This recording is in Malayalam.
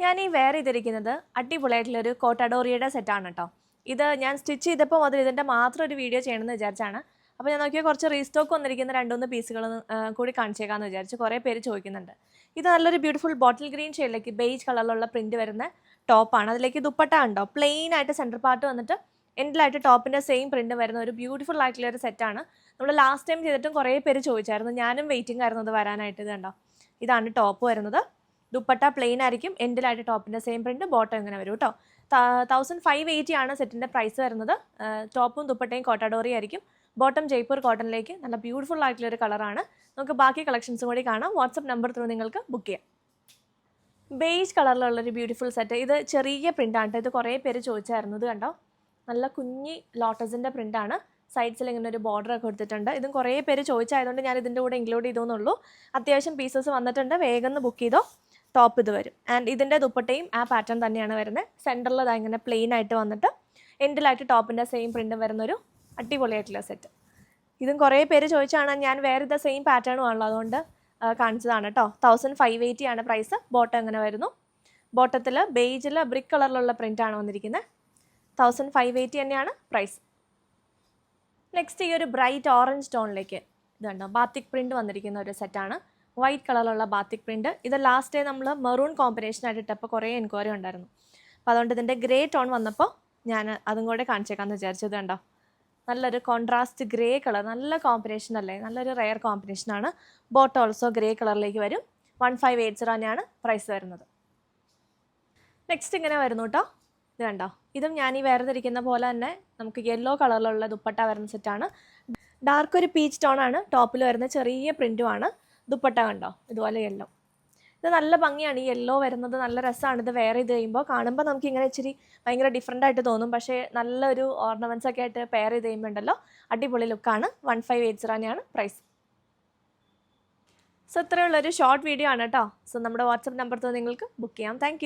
ഞാൻ ഈ വെയർ ചെയ്തിരിക്കുന്നത് അടിപൊളിയായിട്ടുള്ളൊരു കോട്ടഡോറിയുടെ സെറ്റാണ് കേട്ടോ. ഇത് ഞാൻ സ്റ്റിച്ച് ചെയ്തപ്പോൾ മുതൽ ഇതിൻ്റെ മാത്രം ഒരു വീഡിയോ ചെയ്യണമെന്ന് വിചാരിച്ചാണ്. അപ്പോൾ ഞാൻ നോക്കിയാൽ കുറച്ച് റീസ്റ്റോക്ക് വന്നിരിക്കുന്ന 2-3 പീസുകൾ കൂടി കാണിച്ചേക്കാമെന്ന് വിചാരിച്ചു. കുറേ പേര് ചോദിക്കുന്നുണ്ട്. ഇത് നല്ലൊരു ബ്യൂട്ടിഫുൾ ബോട്ടിൽ ഗ്രീൻ ഷെയ്ഡിലേക്ക് ബേജ് കളറിലുള്ള പ്രിൻറ്റ് വരുന്ന ടോപ്പാണ്. അതിലേക്ക് ദുപ്പട്ട ഉണ്ടോ, പ്ലെയിൻ ആയിട്ട് സെൻറ്റർ പാർട്ട് വന്നിട്ട് എൻഡിലായിട്ട് ടോപ്പിൻ്റെ സെയിം പ്രിൻറ്റ് വരുന്ന ഒരു ബ്യൂട്ടിഫുൾ ആയിട്ടുള്ള ഒരു സെറ്റാണ്. നമ്മൾ ലാസ്റ്റ് ടൈം ചെയ്തിട്ടും കുറേ പേര് ചോദിച്ചായിരുന്നു. ഞാനും വെയിറ്റിംഗ് ആയിരുന്നു അത് വരാനായിട്ട്. ഇത് കണ്ടോ, ഇതാണ് ടോപ്പ് വരുന്നത്. ദുപ്പട്ട പ്ലെയിൻ ആയിരിക്കും, എൻഡിലായിട്ട് ടോപ്പിൻ്റെ സെയിം പ്രിൻറ്റ്, ബോട്ടം ഇങ്ങനെ വരും കേട്ടോ. 1580 ആണ് സെറ്റിൻ്റെ പ്രൈസ് വരുന്നത്. ടോപ്പും ദുപ്പട്ടയും കോട്ടാഡോറി ആയിരിക്കും. ബോട്ടം ജയ്പൂർ കോട്ടണിലേക്ക് നല്ല ബ്യൂട്ടിഫുൾ ആയിട്ടുള്ളൊരു കളറാണ്. നമുക്ക് ബാക്കി കളക്ഷൻസും കൂടി കാണാം. വാട്സപ്പ് നമ്പർ ത്രൂ നിങ്ങൾക്ക് ബുക്ക് ചെയ്യാം. ബേജ് കളറിലുള്ളൊരു ബ്യൂട്ടിഫുൾ സെറ്റ്. ഇത് ചെറിയ പ്രിൻ്റാണ്. ഇത് കുറേ പേര് ചോദിച്ചായിരുന്നു. ഇത് കണ്ടോ, നല്ല കുഞ്ഞി ലോട്ടസിൻ്റെ പ്രിൻ്റാണ്. സൈഡ്സിൽ ഇങ്ങനെ ഒരു ബോർഡർ ഒക്കെ കൊടുത്തിട്ടുണ്ട്. ഇതും കുറേ പേര് ചോദിച്ചായതുകൊണ്ട് ഞാൻ ഇതിൻ്റെ കൂടെ ഇൻക്ലൂഡ് ചെയ്തോന്നുള്ളൂ. അത്യാവശ്യം പീസസ് വന്നിട്ടുണ്ട്. വേഗം ബുക്ക് ചെയ്തോ. ടോപ്പ് ഇത് വരും. ആൻഡ് ഇതിൻ്റെ ദുപ്പട്ടയും ആ പാറ്റേൺ തന്നെയാണ് വരുന്നത്. സെൻറ്ററിൽ അത് ഇങ്ങനെ പ്ലെയിൻ ആയിട്ട് വന്നിട്ട് എൻഡിലായിട്ട് ടോപ്പിൻ്റെ സെയിം പ്രിൻറ്റും വരുന്നൊരു അടിപൊളിയായിട്ടുള്ള സെറ്റ്. ഇതും കുറേ പേര് ചോദിച്ചാണ്. ഞാൻ വേറെ ഇത് സെയിം പാറ്റേണും ആണല്ലോ, അതുകൊണ്ട് കാണിച്ചതാണ് കേട്ടോ. 1580 ആണ് പ്രൈസ്. ബോട്ടം ഇങ്ങനെ വരുന്നു. ബോട്ടത്തിൽ ബേജിൽ ബ്രിക്ക് കളറിലുള്ള പ്രിൻ്റാണ് വന്നിരിക്കുന്നത്. 1580 തന്നെയാണ് പ്രൈസ്. നെക്സ്റ്റ് ഈ ഒരു ബ്രൈറ്റ് ഓറഞ്ച് ടോണിലേക്ക് ഇതുണ്ടോ, ബാത്തിക് പ്രിൻറ്റ് വന്നിരിക്കുന്ന ഒരു സെറ്റാണ്. വൈറ്റ് കളറിലുള്ള ബാത്തിക് പ്രിൻറ്റ്. ഇത് ലാസ്റ്റ് ഡേ നമ്മൾ മെറൂൺ കോമ്പിനേഷനായിട്ട് ഇട്ടപ്പോൾ കുറേ എൻക്വയറി ഉണ്ടായിരുന്നു. അപ്പോൾ അതുകൊണ്ട് ഇതിൻ്റെ ഗ്രേ ടോൺ വന്നപ്പോൾ ഞാൻ അതും കൂടെ കാണിച്ചേക്കാമെന്ന് വിചാരിച്ചത്. കണ്ടോ, നല്ലൊരു കോൺട്രാസ്റ്റ് ഗ്രേ കളർ, നല്ല കോമ്പിനേഷൻ അല്ലേ, നല്ലൊരു റെയർ കോമ്പിനേഷനാണ്. ബോട്ടം ഓൾസോ ഗ്രേ കളറിലേക്ക് വരും. 1580 തന്നെയാണ് പ്രൈസ് വരുന്നത്. നെക്സ്റ്റ് ഇങ്ങനെ വരുന്നു കേട്ടോ. ഇത് കണ്ടോ, ഇതും ഞാൻ ഈ വേറെ ധരിക്കുന്ന പോലെ തന്നെ നമുക്ക് യെല്ലോ കളറിലുള്ള ദുപ്പട്ട വരുന്ന സെറ്റാണ്. ഡാർക്ക് ഒരു പീച്ച് ടോണാണ്. ടോപ്പിൽ വരുന്ന ചെറിയ പ്രിൻറ്റുമാണ്. ദുപ്പട്ട കണ്ടോ, ഇതുപോലെ യെല്ലോ. ഇത് നല്ല ഭംഗിയാണ്. ഈ യെല്ലോ വരുന്നത് നല്ല രസമാണ്. ഇത് വെയർ ചെയ്ത് കഴിയുമ്പോൾ കാണുമ്പോൾ നമുക്ക് ഇങ്ങനെ ഇച്ചിരി ഭയങ്കര ഡിഫറെൻ്റ് ആയിട്ട് തോന്നും. പക്ഷേ നല്ലൊരു ഓർണമെൻറ്റ്സ് ഒക്കെ ആയിട്ട് പെയർ ചെയ്ത് കഴിയുമ്പോൾ ഉണ്ടല്ലോ, അടിപൊളി ലുക്കാണ്. 1580 തന്നെയാണ് പ്രൈസ്. സോ ഇത്രയുള്ളൊരു ഷോർട്ട് വീഡിയോ ആണ് കേട്ടോ. സോ നമ്മുടെ വാട്സപ്പ് നമ്പർ നിങ്ങൾക്ക് ബുക്ക് ചെയ്യാം. താങ്ക്